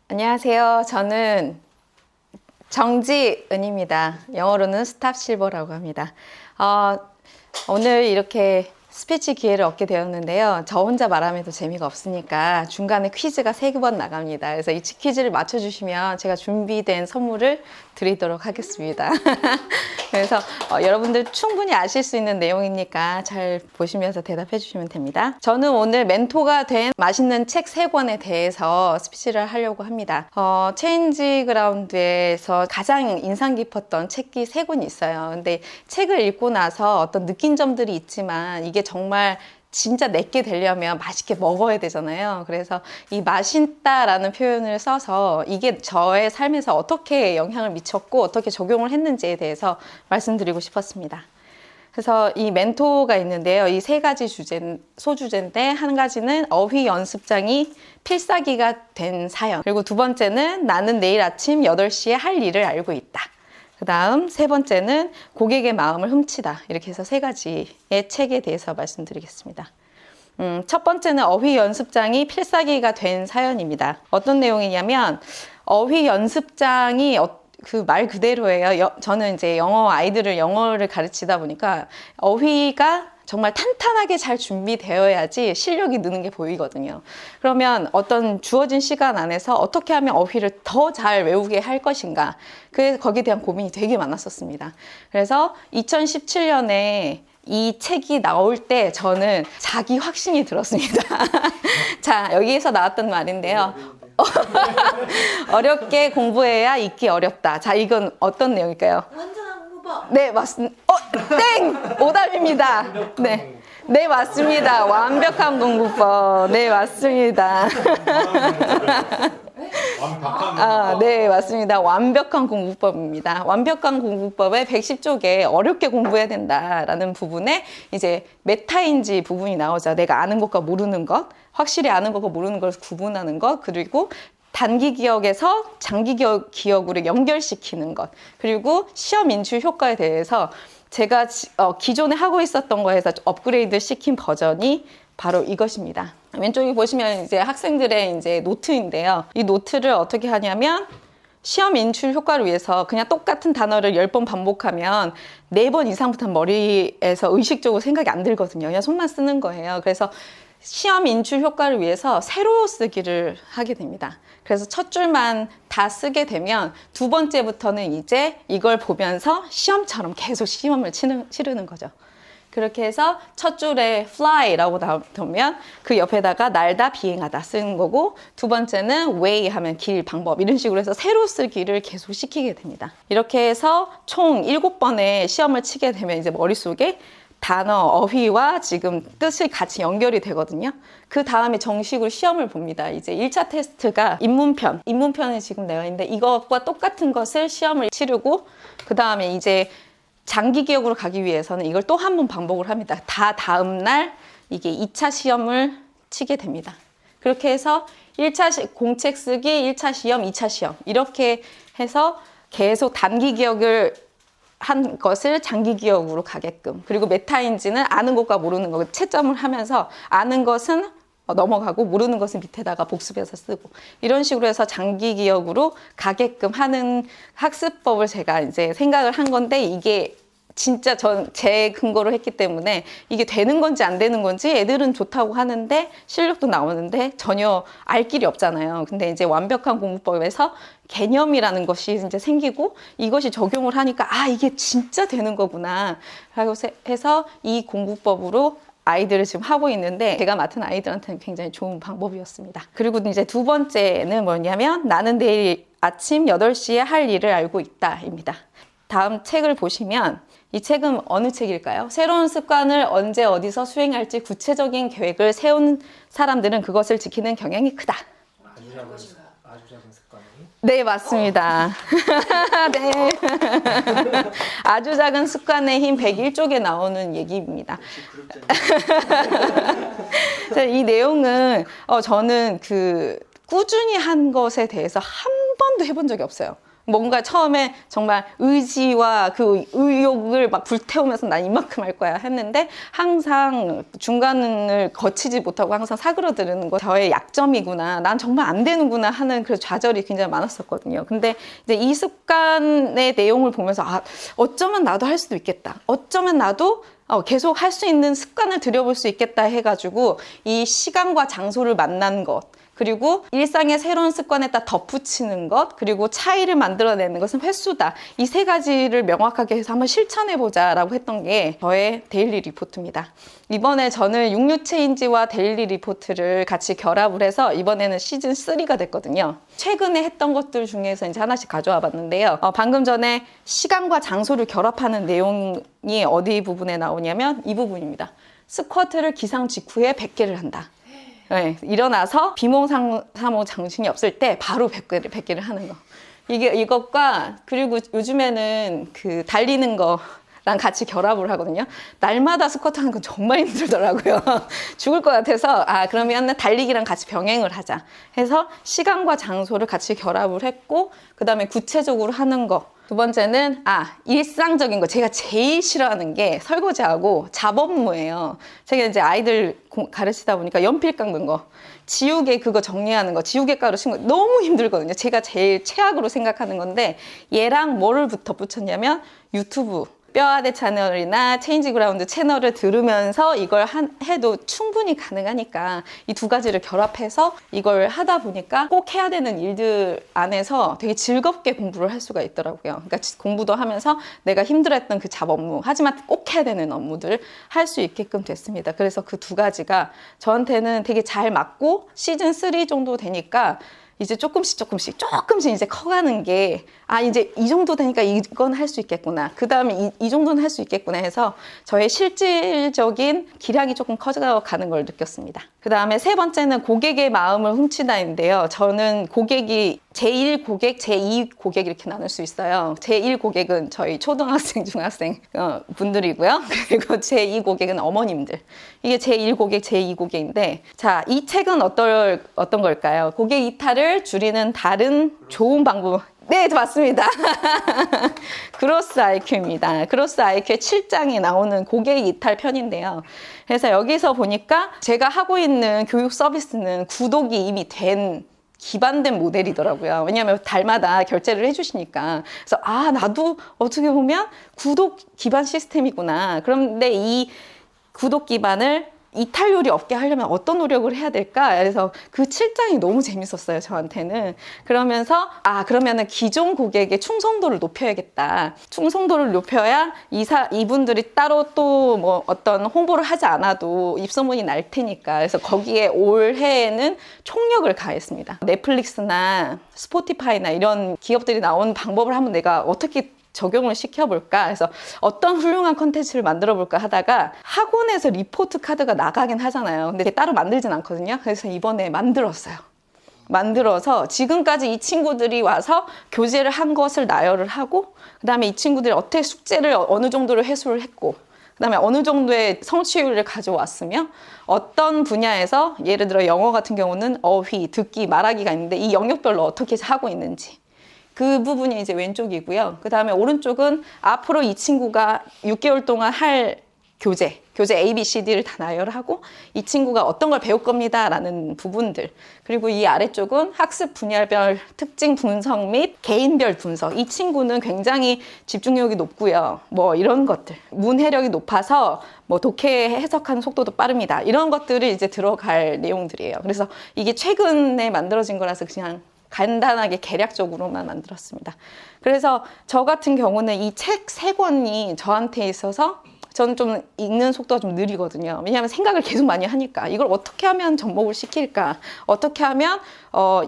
안녕하세요. 저는 정지은입니다. 영어로는 스탑 실버라고 합니다. 오늘 이렇게 스피치 기회를 얻게 되었는데요. 저 혼자 말하면 또 재미가 없으니까 중간에 퀴즈가 3번 나갑니다. 그래서 이 퀴즈를 맞춰주시면 제가 준비된 선물을 드리도록 하겠습니다. 그래서 여러분들 충분히 아실 수 있는 내용이니까 잘 보시면서 대답해 주시면 됩니다. 저는 오늘 멘토가 된 맛있는 책 3권에 대해서 스피치를 하려고 합니다. 체인지 그라운드에서 가장 인상 깊었던 책이 3권이 있어요. 근데 책을 읽고 나서 어떤 느낀 점들이 있지만 이게 정말 진짜 내게 되려면 맛있게 먹어야 되잖아요. 그래서 이 맛있다라는 표현을 써서 이게 저의 삶에서 어떻게 영향을 미쳤고 어떻게 적용을 했는지에 대해서 말씀드리고 싶었습니다. 그래서 이 멘토가 있는데요. 이 3가지 소주제인데 한 가지는 어휘 연습장이 필사기가 된 사연. 그리고 2번째는 나는 내일 아침 8시에 할 일을 알고 있다. 그 다음 3번째는 고객의 마음을 훔치다. 이렇게 해서 3가지의 책에 대해서 말씀드리겠습니다. 첫 번째는 어휘 연습장이 필사기가 된 사연입니다. 어떤 내용이냐면 어휘 연습장이 그 말 그대로예요. 저는 이제 아이들을 영어를 가르치다 보니까 어휘가 정말 탄탄하게 잘 준비되어야지 실력이 느는 게 보이거든요. 그러면 어떤 주어진 시간 안에서 어떻게 하면 어휘를 더 잘 외우게 할 것인가. 그래서 거기에 대한 고민이 되게 많았었습니다. 그래서 2017년에 이 책이 나올 때 저는 자기 확신이 들었습니다. 자, 여기에서 나왔던 말인데요. 어렵게 공부해야 읽기 어렵다. 자, 이건 어떤 내용일까요? 완전한 공부법. 네, 맞습니다. 땡! 오답입니다. 네. 네, 맞습니다. 완벽한 공부법. 네, 맞습니다. 네, 맞습니다. 완벽한 공부법입니다. 완벽한 공부법의 110쪽에 어렵게 공부해야 된다라는 부분에 이제 메타인지 부분이 나오죠. 내가 아는 것과 모르는 것, 확실히 아는 것과 모르는 것을 구분하는 것, 그리고 단기 기억에서 장기 기억으로 연결시키는 것, 그리고 시험 인출 효과에 대해서 제가 기존에 하고 있었던 거에서 업그레이드 시킨 버전이 바로 이것입니다. 왼쪽에 보시면 이제 학생들의 이제 노트인데요. 이 노트를 어떻게 하냐면 시험 인출 효과를 위해서 그냥 똑같은 단어를 10번 반복하면 4번 이상부터는 머리에서 의식적으로 생각이 안 들거든요. 그냥 손만 쓰는 거예요. 그래서 시험 인출 효과를 위해서 세로 쓰기를 하게 됩니다. 그래서 첫 줄만 다 쓰게 되면 2번째부터는 이제 이걸 보면서 시험처럼 계속 시험을 치르는 거죠. 그렇게 해서 첫 줄에 fly라고 나오면 그 옆에다가 날다, 비행하다 쓰는 거고, 2번째는 way 하면 길, 방법, 이런 식으로 해서 세로 쓰기를 계속 시키게 됩니다. 이렇게 해서 총 7번의 시험을 치게 되면 이제 머릿속에 단어, 어휘와 지금 뜻이 같이 연결이 되거든요. 그 다음에 정식으로 시험을 봅니다. 이제 1차 테스트가 인문편이 지금 되어 있는데 이것과 똑같은 것을 시험을 치르고, 그 다음에 이제 장기 기억으로 가기 위해서는 이걸 또 한 번 반복을 합니다. 다 다음 날 이게 2차 시험을 치게 됩니다. 그렇게 해서 1차 공책 쓰기, 1차 시험, 2차 시험 이렇게 해서 계속 단기 기억을 한 것을 장기 기억으로 가게끔, 그리고 메타인지는 아는 것과 모르는 것 채점을 하면서 아는 것은 넘어가고 모르는 것은 밑에다가 복습해서 쓰고, 이런 식으로 해서 장기 기억으로 가게끔 하는 학습법을 제가 이제 생각을 한 건데, 이게 진짜 제 근거로 했기 때문에 이게 되는 건지 안 되는 건지, 애들은 좋다고 하는데 실력도 나오는데 전혀 알 길이 없잖아요. 근데 이제 완벽한 공부법에서 개념이라는 것이 이제 생기고 이것이 적용을 하니까 이게 진짜 되는 거구나 라고 해서 이 공부법으로 아이들을 지금 하고 있는데, 제가 맡은 아이들한테는 굉장히 좋은 방법이었습니다. 그리고 이제 2번째는 뭐냐면 나는 내일 아침 8시에 할 일을 알고 있다 입니다. 다음 책을 보시면, 이 책은 어느 책일까요? 새로운 습관을 언제 어디서 수행할지 구체적인 계획을 세운 사람들은 그것을 지키는 경향이 크다. 아주 작은 습관이? 네, 맞습니다. 네. 아주 작은 습관의 힘 101쪽에 나오는 얘기입니다. 이 내용은 저는 꾸준히 한 것에 대해서 한 번도 해본 적이 없어요. 뭔가 처음에 정말 의지와 그 의욕을 막 불태우면서 난 이만큼 할 거야 했는데 항상 중간을 거치지 못하고 항상 사그러드는 거 저의 약점이구나. 난 정말 안 되는구나 하는 그 좌절이 굉장히 많았었거든요. 근데 이제 이 습관의 내용을 보면서 아, 어쩌면 나도 할 수도 있겠다. 어쩌면 나도 계속 할 수 있는 습관을 들여볼 수 있겠다 해가지고 이 시간과 장소를 만난 것 그리고 일상의 새로운 습관에다 덧붙이는 것 그리고 차이를 만들어내는 것은 횟수다. 이 세 가지를 명확하게 해서 한번 실천해보자 라고 했던 게 저의 데일리 리포트입니다. 이번에 저는 육류 체인지와 데일리 리포트를 같이 결합을 해서 이번에는 시즌 3가 됐거든요. 최근에 했던 것들 중에서 이제 하나씩 가져와 봤는데요. 방금 전에 시간과 장소를 결합하는 내용이 어디 부분에 나오냐면 이 부분입니다. 스쿼트를 기상 직후에 100개를 한다. 네, 일어나서 비몽사몽 정신이 없을 때 바로 100개를 하는 거. 이것과 그리고 요즘에는 그 달리는 거랑 같이 결합을 하거든요. 날마다 스쿼트 하는 건 정말 힘들더라고요. 죽을 것 같아서 그러면 달리기랑 같이 병행을 하자 해서 시간과 장소를 같이 결합을 했고 그 다음에 구체적으로 하는 거. 두 번째는 일상적인 거. 제가 제일 싫어하는 게 설거지하고 잡업무예요. 제가 이제 아이들 가르치다 보니까 연필 깎는 거, 지우개 그거 정리하는 거, 지우개 가루 친 거 너무 힘들거든요. 제가 제일 최악으로 생각하는 건데 얘랑 뭐를 덧붙였냐면 유튜브 뼈아대 채널이나 체인지 그라운드 채널을 들으면서 이걸 해도 충분히 가능하니까 이 두 가지를 결합해서 이걸 하다 보니까 꼭 해야 되는 일들 안에서 되게 즐겁게 공부를 할 수가 있더라고요. 그러니까 공부도 하면서 내가 힘들었던 그 잡업무 하지만 꼭 해야 되는 업무들을 할 수 있게끔 됐습니다. 그래서 그 두 가지가 저한테는 되게 잘 맞고 시즌 3 정도 되니까 이제 조금씩 이제 커가는 게 이제 이 정도 되니까 이건 할 수 있겠구나. 그 다음에 이 정도는 할 수 있겠구나 해서 저의 실질적인 기량이 조금 커져가는 걸 느꼈습니다. 그 다음에 세 번째는 고객의 마음을 훔치다인데요. 저는 고객이 제1 고객, 제2 고객 이렇게 나눌 수 있어요. 제1 고객은 저희 초등학생, 중학생 분들이고요. 그리고 제2 고객은 어머님들. 이게 제1 고객, 제2 고객인데 자, 이 책은 어떤 걸까요? 고객 이탈을 줄이는 다른 좋은 방법. 네, 맞습니다. 그로스 IQ입니다. 그로스 IQ의 7장에 나오는 고객 이탈 편인데요. 그래서 여기서 보니까 제가 하고 있는 교육 서비스는 구독이 이미 된 기반된 모델이더라고요. 왜냐하면 달마다 결제를 해주시니까. 그래서 나도 어떻게 보면 구독 기반 시스템이구나. 그런데 이 구독 기반을 이탈률이 없게 하려면 어떤 노력을 해야 될까? 그래서 그 7장이 너무 재밌었어요, 저한테는. 그러면서 그러면은 기존 고객의 충성도를 높여야겠다. 충성도를 높여야 이분들이 따로 또 뭐 어떤 홍보를 하지 않아도 입소문이 날 테니까. 그래서 거기에 올해에는 총력을 가했습니다. 넷플릭스나 스포티파이나 이런 기업들이 나온 방법을 한번 내가 어떻게 적용을 시켜볼까 해서 어떤 훌륭한 컨텐츠를 만들어볼까 하다가 학원에서 리포트 카드가 나가긴 하잖아요. 근데 따로 만들진 않거든요. 그래서 이번에 만들었어요. 만들어서 지금까지 이 친구들이 와서 교재를 한 것을 나열을 하고 그 다음에 이 친구들이 어떻게 숙제를 어느 정도로 회수를 했고 그 다음에 어느 정도의 성취율을 가져왔으며 어떤 분야에서 예를 들어 영어 같은 경우는 어휘, 듣기, 말하기가 있는데 이 영역별로 어떻게 하고 있는지 그 부분이 이제 왼쪽이고요. 그 다음에 오른쪽은 앞으로 이 친구가 6개월 동안 할 교재 A, B, C, D를 다 나열하고 이 친구가 어떤 걸 배울 겁니다 라는 부분들. 그리고 이 아래쪽은 학습 분야별 특징 분석 및 개인별 분석. 이 친구는 굉장히 집중력이 높고요. 뭐 이런 것들. 문해력이 높아서 뭐 독해 해석하는 속도도 빠릅니다. 이런 것들이 이제 들어갈 내용들이에요. 그래서 이게 최근에 만들어진 거라서 그냥 간단하게 계략적으로만 만들었습니다. 그래서 저 같은 경우는 이 책 3권이 저한테 있어서 저는 좀 읽는 속도가 좀 느리거든요. 왜냐하면 생각을 계속 많이 하니까 이걸 어떻게 하면 접목을 시킬까? 어떻게 하면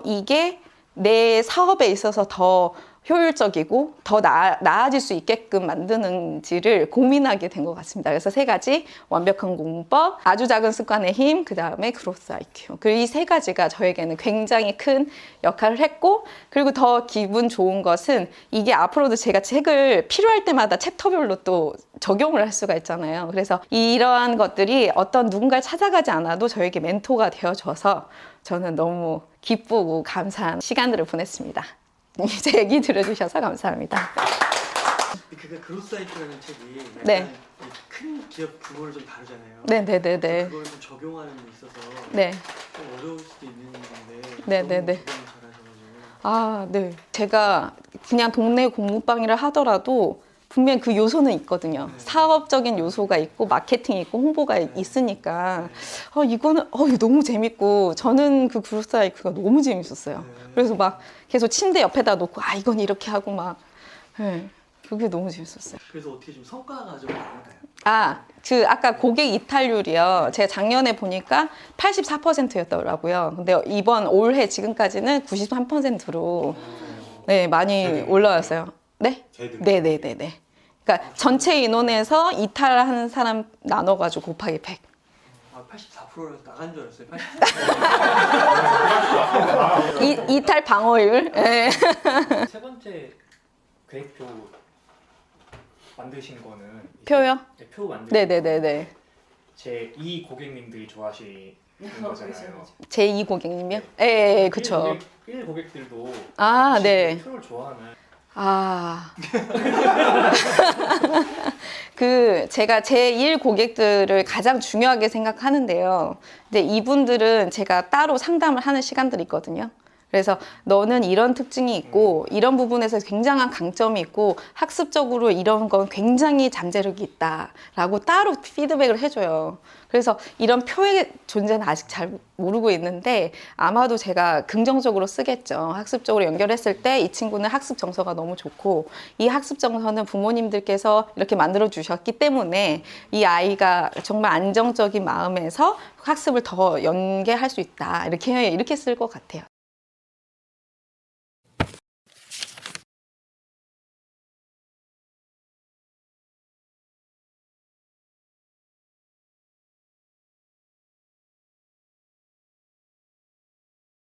이게 내 사업에 있어서 더 효율적이고 더 나아질 수 있게끔 만드는지를 고민하게 된 것 같습니다. 그래서 3가지 완벽한 공부법, 아주 작은 습관의 힘, 그 다음에 그로스 IQ. 그리고 이 3가지가 저에게는 굉장히 큰 역할을 했고 그리고 더 기분 좋은 것은 이게 앞으로도 제가 책을 필요할 때마다 챕터별로 또 적용을 할 수가 있잖아요. 그래서 이러한 것들이 어떤 누군가를 찾아가지 않아도 저에게 멘토가 되어줘서 저는 너무 기쁘고 감사한 시간들을 보냈습니다. 제 얘기 들어주셔서 감사합니다. 그게 그로사이트라는 책이 약간 네. 큰 기업 규모를 좀 다루잖아요. 네네네네. 그걸 좀 적용하는 데 있어서 네. 좀 어려울 수도 있는 건데 네네네. 너무 적용을 잘하셔가지고 아, 네. 제가 그냥 동네 공부방이라 하더라도 분명 그 요소는 있거든요. 사업적인 요소가 있고 마케팅이 있고 홍보가 있으니까 이거는 이거 너무 재밌고 저는 그 그룹사이클가 너무 재밌었어요. 그래서 막 계속 침대 옆에다 놓고 이건 이렇게 하고 막 네, 그게 너무 재밌었어요. 그래서 어떻게 좀 성과가 좀 나오나요? 아까 고객 이탈률이요. 제가 작년에 보니까 84%였더라고요. 근데 올해 지금까지는 93%로 네, 많이 올라왔어요. 네? 네네네네. 그러니까 전체 인원에서 이탈하는 사람 나눠가지고 곱하기 100. 84%로 나간 줄 알았어요. 84%. 이탈 방어율. 네. 세 번째 계획표 만드신 거는 이제 표요? 네, 표 만드신 네네네네. 제 2 고객님들이 좋아하시는 거잖아요. 제2 고객님이요? 네, 그쵸. 1 고객들도 네. 표를 좋아하는. 제가 제1 고객들을 가장 중요하게 생각하는데요. 근데 이분들은 제가 따로 상담을 하는 시간들이 있거든요. 그래서 너는 이런 특징이 있고 이런 부분에서 굉장한 강점이 있고 학습적으로 이런 건 굉장히 잠재력이 있다라고 따로 피드백을 해줘요. 그래서 이런 표의 존재는 아직 잘 모르고 있는데 아마도 제가 긍정적으로 쓰겠죠. 학습적으로 연결했을 때 이 친구는 학습 정서가 너무 좋고 이 학습 정서는 부모님들께서 이렇게 만들어 주셨기 때문에 이 아이가 정말 안정적인 마음에서 학습을 더 연계할 수 있다. 이렇게 쓸 것 같아요.